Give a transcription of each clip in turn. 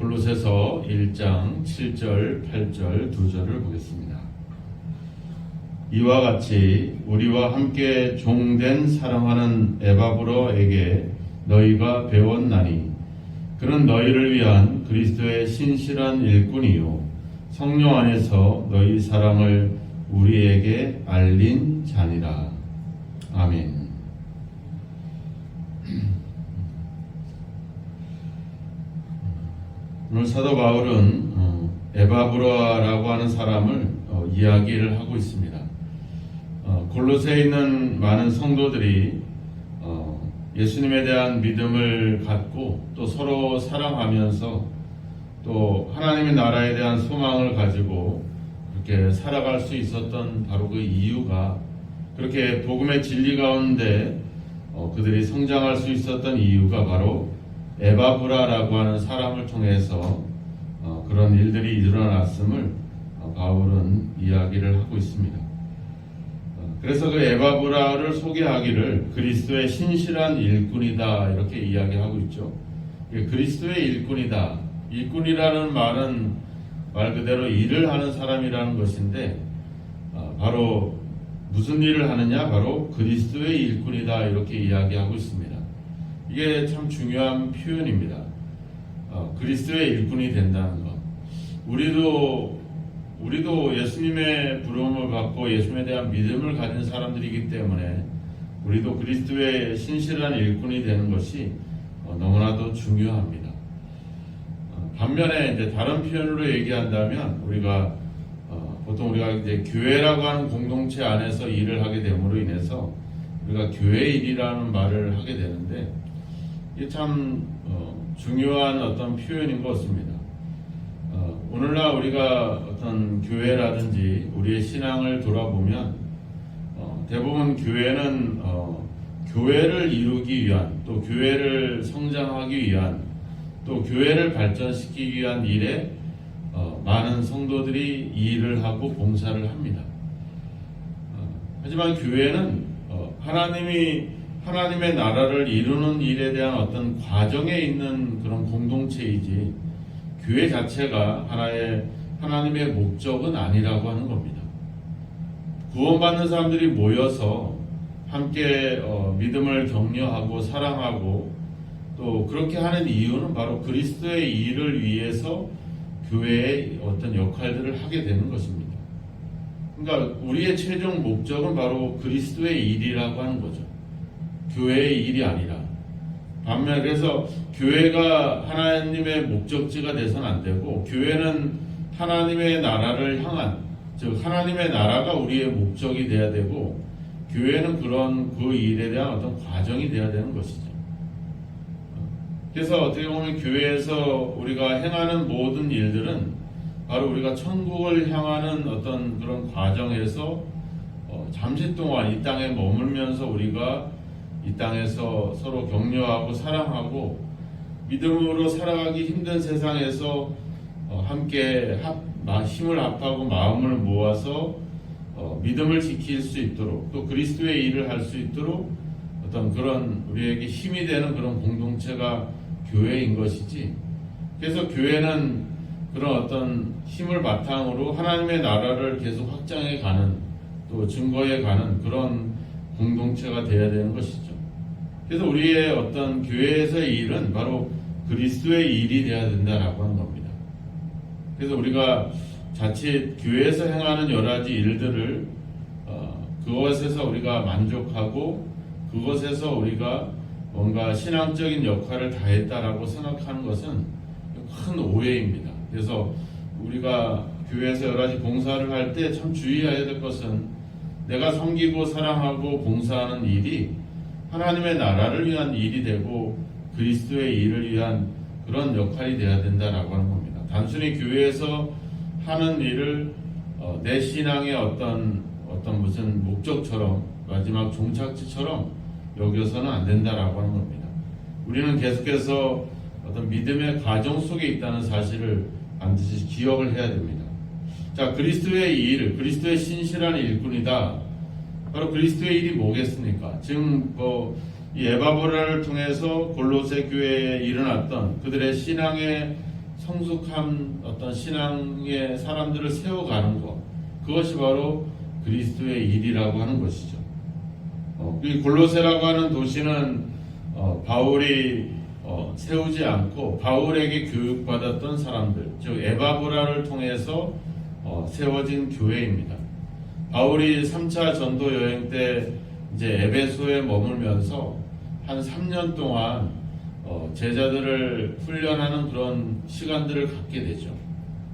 골로새서 1장 7절, 8절 두 절을 보겠습니다. 이와 같이 우리와 함께 종된 사랑하는 에바브로에게 너희가 배웠나니 그는 너희를 위한 그리스도의 신실한 일꾼이요 성령 안에서 너희 사랑을 우리에게 알린 자니라. 아멘. 오늘 사도 바울은 에바브로라고 하는 사람을 이야기를 하고 있습니다. 골로새에 있는 많은 성도들이 예수님에 대한 믿음을 갖고 또 서로 사랑하면서 또 하나님의 나라에 대한 소망을 가지고 그렇게 살아갈 수 있었던 바로 그 이유가, 그렇게 복음의 진리 가운데 그들이 성장할 수 있었던 이유가 바로 에바브라라고 하는 사람을 통해서 그런 일들이 일어났음을 바울은 이야기를 하고 있습니다. 그래서 그 에바브라를 소개하기를 그리스도의 신실한 일꾼이다 이렇게 이야기하고 있죠. 그리스도의 일꾼이다. 일꾼이라는 말은 말 그대로 일을 하는 사람이라는 것인데 바로 무슨 일을 하느냐? 바로 그리스도의 일꾼이다 이렇게 이야기하고 있습니다. 이게 참 중요한 표현입니다. 그리스도의 일꾼이 된다는 것. 우리도 예수님의 부름을 받고 예수님에 대한 믿음을 가진 사람들이기 때문에 우리도 그리스도의 신실한 일꾼이 되는 것이 너무나도 중요합니다. 반면에 이제 다른 표현으로 얘기한다면 보통 우리가 이제 교회라고 하는 공동체 안에서 일을 하게 됨으로 인해서 우리가 교회 일이라는 말을 하게 되는데 이게 참 중요한 어떤 표현인 것 같습니다. 오늘날 우리가 어떤 교회라든지 우리의 신앙을 돌아보면 대부분 교회는 교회를 이루기 위한, 또 교회를 성장하기 위한, 또 교회를 발전시키기 위한 일에 많은 성도들이 일을 하고 봉사를 합니다. 하지만 교회는 하나님의 나라를 이루는 일에 대한 어떤 과정에 있는 그런 공동체이지 교회 자체가 하나님의 목적은 아니라고 하는 겁니다. 구원받는 사람들이 모여서 함께 믿음을 격려하고 사랑하고 또 그렇게 하는 이유는 바로 그리스도의 일을 위해서 교회의 어떤 역할들을 하게 되는 것입니다. 그러니까 우리의 최종 목적은 바로 그리스도의 일이라고 하는 거죠. 교회의 일이 아니라. 반면 그래서 교회가 하나님의 목적지가 돼서는 안 되고, 교회는 하나님의 나라를 향한, 즉 하나님의 나라가 우리의 목적이 돼야 되고, 교회는 그 일에 대한 어떤 과정이 돼야 되는 것이죠. 그래서 어떻게 보면 교회에서 우리가 행하는 모든 일들은 바로 우리가 천국을 향하는 어떤 그런 과정에서 잠시 동안 이 땅에 머물면서 우리가 이 땅에서 서로 격려하고 사랑하고 믿음으로 살아가기 힘든 세상에서 함께 힘을 합하고 마음을 모아서 믿음을 지킬 수 있도록, 또 그리스도의 일을 할 수 있도록 어떤 그런 우리에게 힘이 되는 그런 공동체가 교회인 것이지, 그래서 교회는 그런 어떤 힘을 바탕으로 하나님의 나라를 계속 확장해 가는, 또 증거해 가는 그런 공동체가 되어야 되는 것이죠. 그래서 우리의 어떤 교회에서의 일은 바로 그리스도의 일이 되어야 된다라고 하는 겁니다. 그래서 우리가 자칫 교회에서 행하는 여러 가지 일들을 그것에서 우리가 만족하고 그것에서 우리가 뭔가 신앙적인 역할을 다했다라고 생각하는 것은 큰 오해입니다. 그래서 우리가 교회에서 여러 가지 봉사를 할 때 참 주의해야 될 것은, 내가 섬기고 사랑하고 봉사하는 일이 하나님의 나라를 위한 일이 되고 그리스도의 일을 위한 그런 역할이 되어야 된다라고 하는 겁니다. 단순히 교회에서 하는 일을 내 신앙의 어떤 무슨 목적처럼, 마지막 종착지처럼 여겨서는 안 된다라고 하는 겁니다. 우리는 계속해서 어떤 믿음의 과정 속에 있다는 사실을 반드시 기억을 해야 됩니다. 자, 그리스도의 일, 그리스도의 신실한 일꾼이다. 바로 그리스도의 일이 뭐겠습니까? 지금 이 에바브라를 통해서 골로새 교회에 일어났던 그들의 신앙의 성숙한 어떤 신앙의 사람들을 세워가는 것, 그것이 바로 그리스도의 일이라고 하는 것이죠. 이 골로새라고 하는 도시는 바울이 세우지 않고 바울에게 교육받았던 사람들, 즉 에바브라를 통해서 세워진 교회입니다. 바울이 3차 전도 여행 때 이제 에베소에 머물면서 한 3년 동안 제자들을 훈련하는 그런 시간들을 갖게 되죠.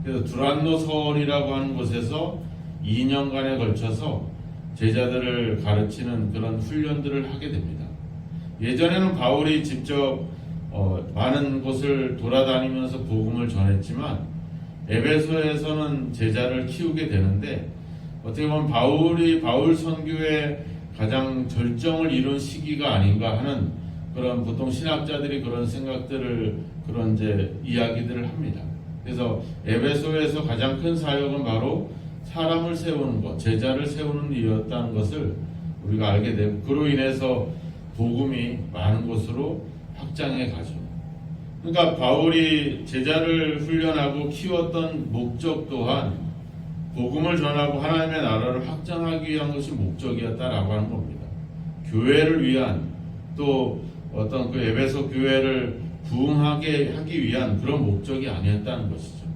그래서 두란노 서원이라고 하는 곳에서 2년간에 걸쳐서 제자들을 가르치는 그런 훈련들을 하게 됩니다. 예전에는 바울이 직접 많은 곳을 돌아다니면서 복음을 전했지만 에베소에서는 제자를 키우게 되는데, 어떻게 보면 바울 선교의 가장 절정을 이룬 시기가 아닌가 하는 그런, 보통 신학자들이 그런 생각들을, 그런 이제 이야기들을 합니다. 그래서 에베소에서 가장 큰 사역은 바로 사람을 세우는 것, 제자를 세우는 일이었다는 것을 우리가 알게 되고, 그로 인해서 복음이 많은 곳으로 확장해 가죠. 그러니까 바울이 제자를 훈련하고 키웠던 목적 또한 복음을 전하고 하나님의 나라를 확장하기 위한 것이 목적이었다라고 하는 겁니다. 교회를 위한, 또 어떤 그 에베소 교회를 부흥하게 하기 위한 그런 목적이 아니었다는 것이죠.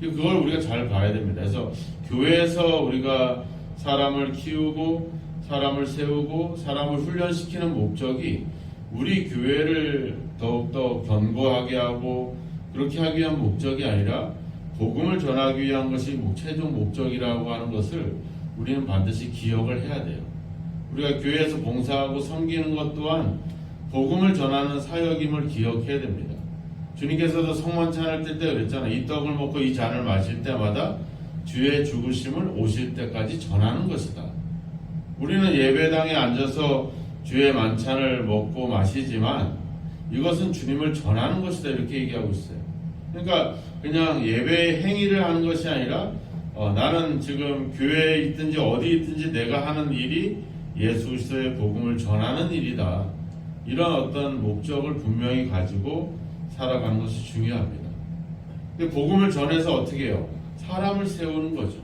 그걸 우리가 잘 봐야 됩니다. 그래서 교회에서 우리가 사람을 키우고 사람을 세우고 사람을 훈련시키는 목적이 우리 교회를 더욱더 견고하게 하고 그렇게 하기 위한 목적이 아니라 복음을 전하기 위한 것이 최종 목적이라고 하는 것을 우리는 반드시 기억을 해야 돼요. 우리가 교회에서 봉사하고 섬기는 것 또한 복음을 전하는 사역임을 기억해야 됩니다. 주님께서도 성만찬을 뜰 때 그랬잖아요. 이 떡을 먹고 이 잔을 마실 때마다 주의 죽으심을 오실 때까지 전하는 것이다. 우리는 예배당에 앉아서 주의 만찬을 먹고 마시지만 이것은 주님을 전하는 것이다, 이렇게 얘기하고 있어요. 그러니까 그냥 예배의 행위를 하는 것이 아니라 나는 지금 교회에 있든지 어디 있든지 내가 하는 일이 예수 그리스도의 복음을 전하는 일이다. 이런 어떤 목적을 분명히 가지고 살아가는 것이 중요합니다. 근데 복음을 전해서 어떻게 해요? 사람을 세우는 거죠.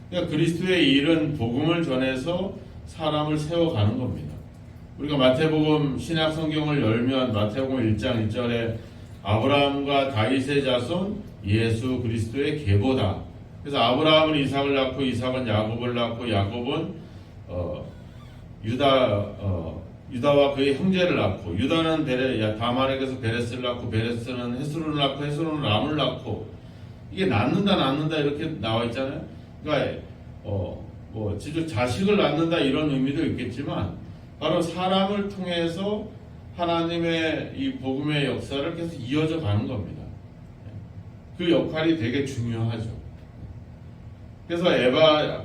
그러니까 그리스도의 일은 복음을 전해서 사람을 세워가는 겁니다. 우리가 마태복음 신약 성경을 열면 마태복음 1장 1절에 아브라함과 다윗의 자손 예수 그리스도의 계보다. 그래서 아브라함은 이삭을 낳고 이삭은 야곱을 낳고 야곱은 유다와 그의 형제를 낳고 유다는 다말에게서 베레스를 낳고 베레스는 헤스론을 낳고 헤스론은 람을 낳고, 이게 낳는다 이렇게 나와 있잖아요. 그러니까 직접 자식을 낳는다 이런 의미도 있겠지만 바로 사람을 통해서 하나님의 이 복음의 역사를 계속 이어져 가는 겁니다. 그 역할이 되게 중요하죠. 그래서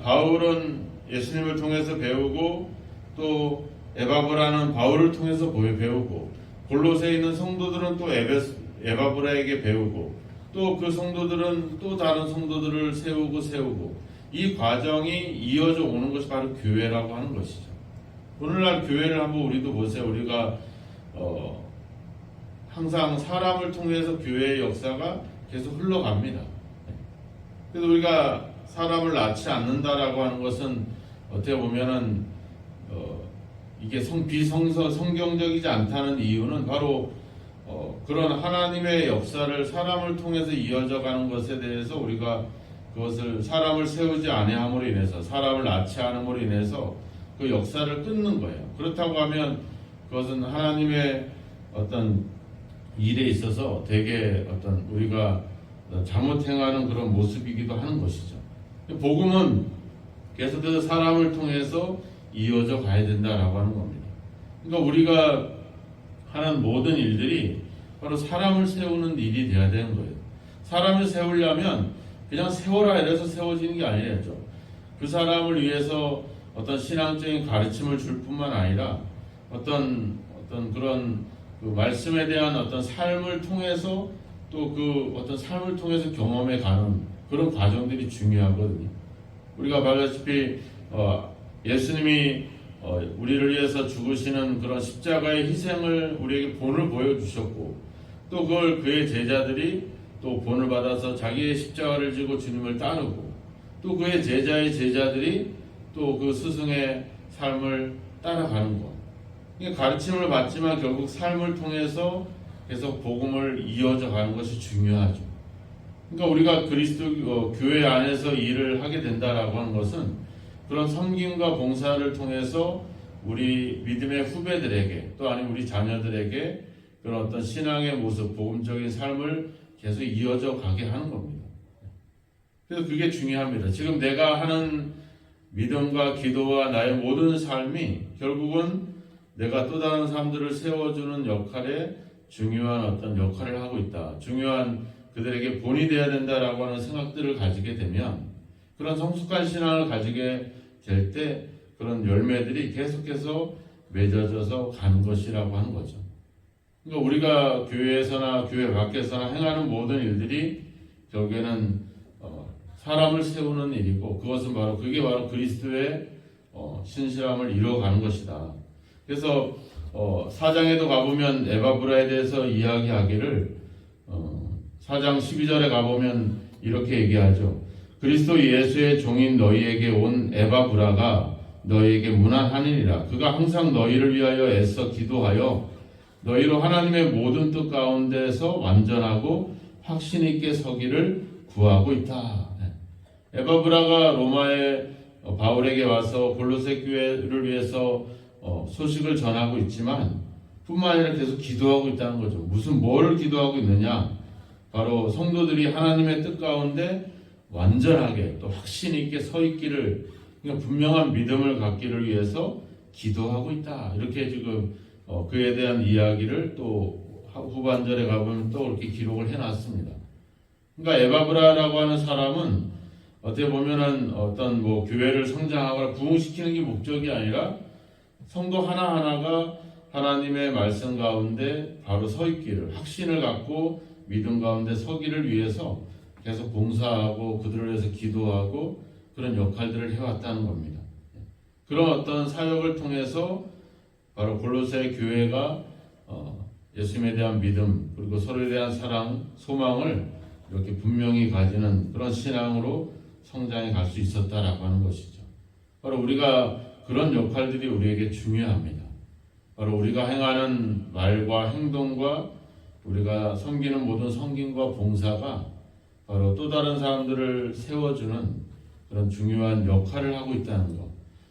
바울은 예수님을 통해서 배우고 또 에바브라는 바울을 통해서 배우고 골로새에 있는 성도들은 또 에바브라에게 배우고 또 그 성도들은 또 다른 성도들을 세우고 이 과정이 이어져 오는 것이 바로 교회라고 하는 것이죠. 오늘날 교회를 한번 우리도 보세요. 우리가 항상 사람을 통해서 교회의 역사가 계속 흘러갑니다. 그래서 우리가 사람을 낳지 않는다라고 하는 것은 어떻게 보면은 이게 성경적이지 않다는 이유는 바로 그런 하나님의 역사를 사람을 통해서 이어져 가는 것에 대해서 우리가 그것을 사람을 세우지 아니함으로 인해서, 사람을 낳지 않음으로 인해서 그 역사를 끊는 거예요. 그렇다고 하면 그것은 하나님의 어떤 일에 있어서 되게 어떤 우리가 잘못 행하는 그런 모습이기도 하는 것이죠. 복음은 계속해서 사람을 통해서 이어져 가야 된다라고 하는 겁니다. 그러니까 우리가 하는 모든 일들이 바로 사람을 세우는 일이 돼야 되는 거예요. 사람을 세우려면 그냥 세워라 이래서 세워지는 게 아니죠. 그 사람을 위해서 어떤 신앙적인 가르침을 줄 뿐만 아니라 어떤 그런 그 말씀에 대한 어떤 삶을 통해서 또 그 어떤 삶을 통해서 경험해 가는 그런 과정들이 중요하거든요. 우리가 말했다시피 예수님이 우리를 위해서 죽으시는 그런 십자가의 희생을 우리에게 본을 보여주셨고 또 그걸 그의 제자들이 또 본을 받아서 자기의 십자가를 지고 주님을 따르고 또 그의 제자의 제자들이 또 그 스승의 삶을 따라가는 것. 가르침을 받지만 결국 삶을 통해서 계속 복음을 이어져 가는 것이 중요하죠. 그러니까 우리가 그리스도 교회 안에서 일을 하게 된다라고 하는 것은 그런 섬김과 봉사를 통해서 우리 믿음의 후배들에게 또 아니면 우리 자녀들에게 그런 어떤 신앙의 모습, 복음적인 삶을 계속 이어져 가게 하는 겁니다. 그래서 그게 중요합니다. 지금 내가 하는 믿음과 기도와 나의 모든 삶이 결국은 내가 또 다른 사람들을 세워주는 역할에 중요한 어떤 역할을 하고 있다. 중요한 그들에게 본이 되어야 된다라고 하는 생각들을 가지게 되면 그런 성숙한 신앙을 가지게 될 때 그런 열매들이 계속해서 맺어져서 가는 것이라고 하는 거죠. 그러니까 우리가 교회에서나 교회 밖에서나 행하는 모든 일들이 결국에는 사람을 세우는 일이고 그게 바로 그리스도의 신실함을 이루어가는 것이다. 그래서 4장에도 가보면 에바브라에 대해서 이야기하기를 4장 12절에 가보면 이렇게 얘기하죠. 그리스도 예수의 종인 너희에게 온 에바브라가 너희에게 문안하니라. 그가 항상 너희를 위하여 애써 기도하여 너희로 하나님의 모든 뜻 가운데서 완전하고 확신 있게 서기를 구하고 있다. 에바브라가 로마의 바울에게 와서 골로새 교회를 위해서 소식을 전하고 있지만 뿐만 아니라 계속 기도하고 있다는 거죠. 뭐를 기도하고 있느냐? 바로 성도들이 하나님의 뜻 가운데 완전하게 또 확신 있게 서 있기를, 그러니까 분명한 믿음을 갖기를 위해서 기도하고 있다. 이렇게 지금 그에 대한 이야기를 또 후반절에 가보면 또 이렇게 기록을 해놨습니다. 그러니까 에바브라라고 하는 사람은 어떻게 보면은 어떤 교회를 성장하거나 부흥시키는 게 목적이 아니라 성도 하나하나가 하나님의 말씀 가운데 바로 서 있기를, 확신을 갖고 믿음 가운데 서기를 위해서 계속 봉사하고 그들을 위해서 기도하고 그런 역할들을 해왔다는 겁니다. 그런 어떤 사역을 통해서 바로 골로새 교회가 예수님에 대한 믿음 그리고 서로에 대한 사랑, 소망을 이렇게 분명히 가지는 그런 신앙으로 성장해 갈 수 있었다라고 하는 것이죠. 바로 우리가 그런 역할들이 우리에게 중요합니다. 바로 우리가 행하는 말과 행동과 우리가 섬기는 모든 섬김과 봉사가 바로 또 다른 사람들을 세워주는 그런 중요한 역할을 하고 있다는 것.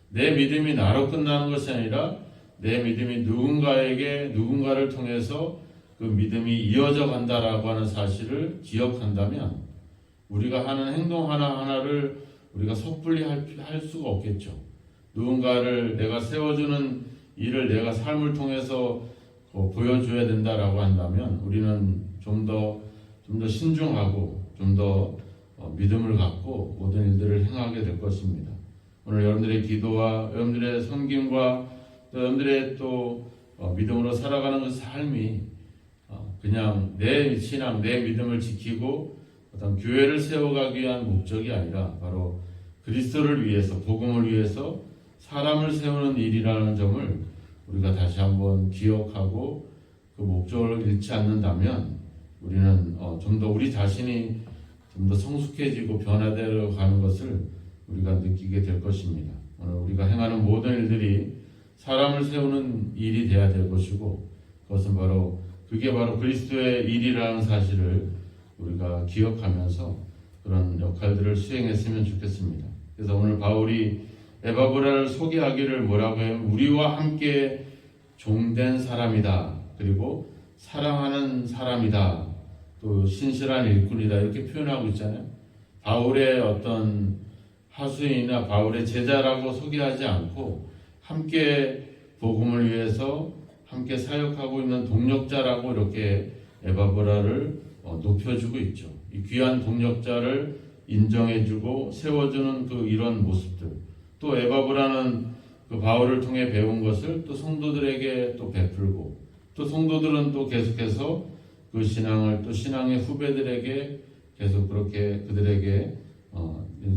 내 믿음이 나로 끝나는 것이 아니라 내 믿음이 누군가를 통해서 그 믿음이 이어져 간다라고 하는 사실을 기억한다면 우리가 하는 행동 하나하나를 우리가 섣불리 할 수가 없겠죠. 누군가를 내가 세워주는 일을 내가 삶을 통해서 보여줘야 된다라고 한다면 우리는 좀 더 신중하고 좀 더 믿음을 갖고 모든 일들을 행하게 될 것입니다. 오늘 여러분들의 기도와 여러분들의 섬김과 또 여러분들의 또 믿음으로 살아가는 그 삶이 그냥 내 신앙, 내 믿음을 지키고 어떤 교회를 세워가기 위한 목적이 아니라 바로 그리스도를 위해서, 복음을 위해서 사람을 세우는 일이라는 점을 우리가 다시 한번 기억하고 그 목적을 잃지 않는다면 우리는 좀 더 우리 자신이 좀 더 성숙해지고 변화되어 가는 것을 우리가 느끼게 될 것입니다. 오늘 우리가 행하는 모든 일들이 사람을 세우는 일이 되어야 될 것이고 그게 바로 그리스도의 일이라는 사실을 우리가 기억하면서 그런 역할들을 수행했으면 좋겠습니다. 그래서 오늘 바울이 에바브라를 소개하기를 뭐라고 해요? 우리와 함께 종된 사람이다. 그리고 사랑하는 사람이다. 또 신실한 일꾼이다. 이렇게 표현하고 있잖아요. 바울의 어떤 하수인이나 바울의 제자라고 소개하지 않고 함께 복음을 위해서 함께 사역하고 있는 동력자라고 이렇게 에바브라를 높여주고 있죠. 이 귀한 동력자를 인정해주고 세워주는 이런 모습들. 또 에바브라는 그 바울을 통해 배운 것을 또 성도들에게 또 베풀고 또 성도들은 또 계속해서 그 신앙을 또 신앙의 후배들에게 계속 그렇게 그들에게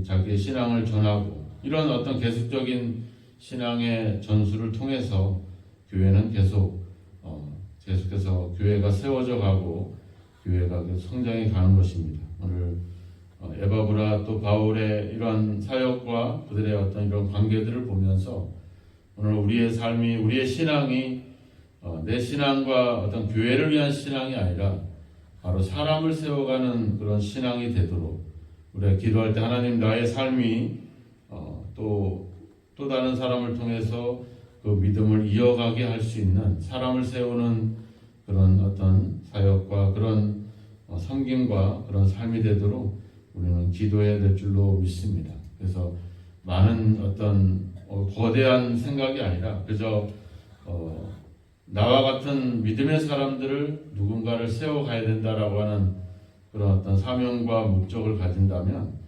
자기의 신앙을 전하고 이런 어떤 계속적인 신앙의 전수를 통해서 교회는 계속해서 교회가 세워져 가고 교회가 계속 성장해 가는 것입니다. 오늘 에바브라 또 바울의 이러한 사역과 그들의 어떤 이런 관계들을 보면서 오늘 우리의 삶이, 우리의 신앙이 내 신앙과 어떤 교회를 위한 신앙이 아니라 바로 사람을 세워가는 그런 신앙이 되도록 우리가 기도할 때 하나님 나의 삶이 또 다른 사람을 통해서 그 믿음을 이어가게 할 수 있는 사람을 세우는 그런 어떤 사역과 그런 섬김과 그런 삶이 되도록 우리는 기도해야 될 줄로 믿습니다. 그래서 많은 어떤 거대한 생각이 아니라 그저 나와 같은 믿음의 사람들을 누군가를 세워가야 된다라고 하는 그런 어떤 사명과 목적을 가진다면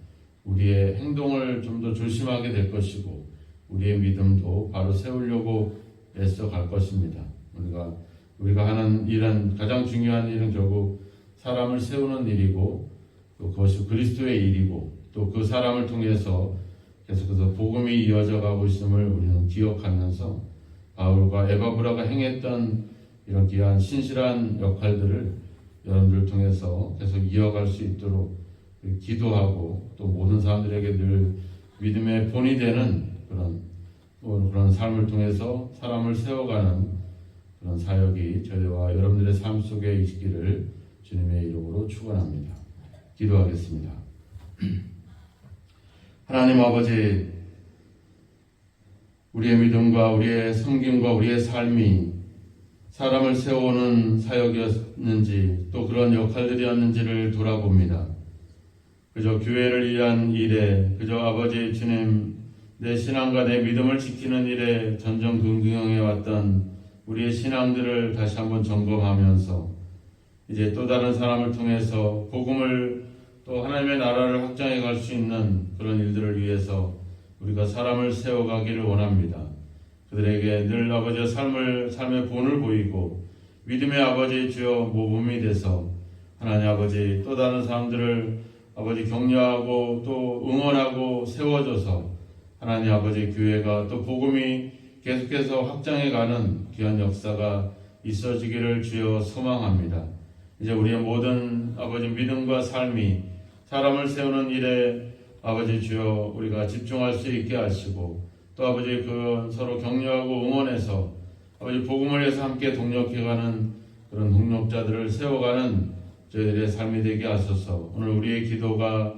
우리의 행동을 좀 더 조심하게 될 것이고 우리의 믿음도 바로 세우려고 애써 갈 것입니다. 우리가 하는 일은, 가장 중요한 일은 결국 사람을 세우는 일이고 또 그것이 그리스도의 일이고 또 그 사람을 통해서 계속해서 복음이 이어져 가고 있음을 우리는 기억하면서 바울과 에바브라가 행했던 이런 귀한 신실한 역할들을 여러분들을 통해서 계속 이어갈 수 있도록 기도하고 또 모든 사람들에게 늘 믿음의 본이 되는 그런 삶을 통해서 사람을 세워가는 그런 사역이 저희와 여러분들의 삶 속에 있기를 주님의 이름으로 축원합니다. 기도하겠습니다. 하나님 아버지, 우리의 믿음과 우리의 섬김과 우리의 삶이 사람을 세우는 사역이었는지 또 그런 역할들이었는지를 돌아봅니다. 그저 교회를 위한 일에, 그저 아버지 주님 내 신앙과 내 믿음을 지키는 일에 전전긍긍해 왔던 우리의 신앙들을 다시 한번 점검하면서 이제 또 다른 사람을 통해서 복음을 또 하나님의 나라를 확장해 갈 수 있는 그런 일들을 위해서 우리가 사람을 세워가기를 원합니다. 그들에게 늘 아버지의 삶의 본을 보이고 믿음의 아버지 주여 모범이 돼서 하나님 아버지 또 다른 사람들을 아버지 격려하고 또 응원하고 세워줘서 하나님 아버지 교회가 또 복음이 계속해서 확장해가는 귀한 역사가 있어지기를 주여 소망합니다. 이제 우리의 모든 아버지 믿음과 삶이 사람을 세우는 일에 아버지 주여 우리가 집중할 수 있게 하시고 또 아버지 그 서로 격려하고 응원해서 아버지 복음을 위해서 함께 동력해가는 그런 동력자들을 세워가는 저희들의 삶이 되게 하소서. 오늘 우리의 기도가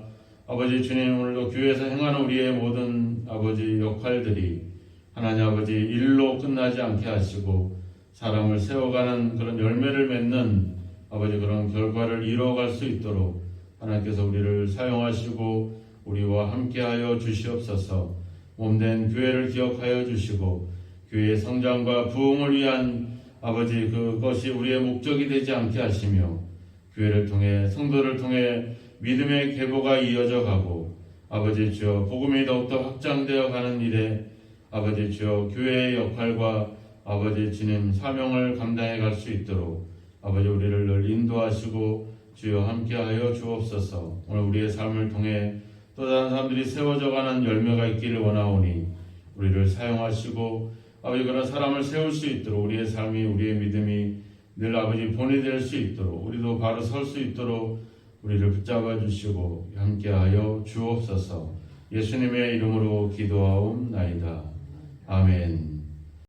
아버지 주님 오늘도 교회에서 행하는 우리의 모든 아버지 역할들이 하나님 아버지 일로 끝나지 않게 하시고 사람을 세워가는 그런 열매를 맺는 아버지 그런 결과를 이루어갈 수 있도록 하나님께서 우리를 사용하시고 우리와 함께하여 주시옵소서. 몸된 교회를 기억하여 주시고 교회의 성장과 부흥을 위한 아버지 그것이 우리의 목적이 되지 않게 하시며 교회를 통해 성도를 통해 믿음의 계보가 이어져 가고 아버지 주여 복음이 더욱더 확장되어 가는 일에 아버지 주여 교회의 역할과 아버지 주님 사명을 감당해 갈 수 있도록 아버지 우리를 늘 인도하시고 주여 함께하여 주옵소서. 오늘 우리의 삶을 통해 또 다른 사람들이 세워져 가는 열매가 있기를 원하오니 우리를 사용하시고 아버지 그런 사람을 세울 수 있도록 우리의 삶이 우리의 믿음이 늘 아버지 본이 될 수 있도록 우리도 바로 설 수 있도록 우리를 붙잡아 주시고 함께하여 주옵소서. 예수님의 이름으로 기도하옵나이다. 아멘.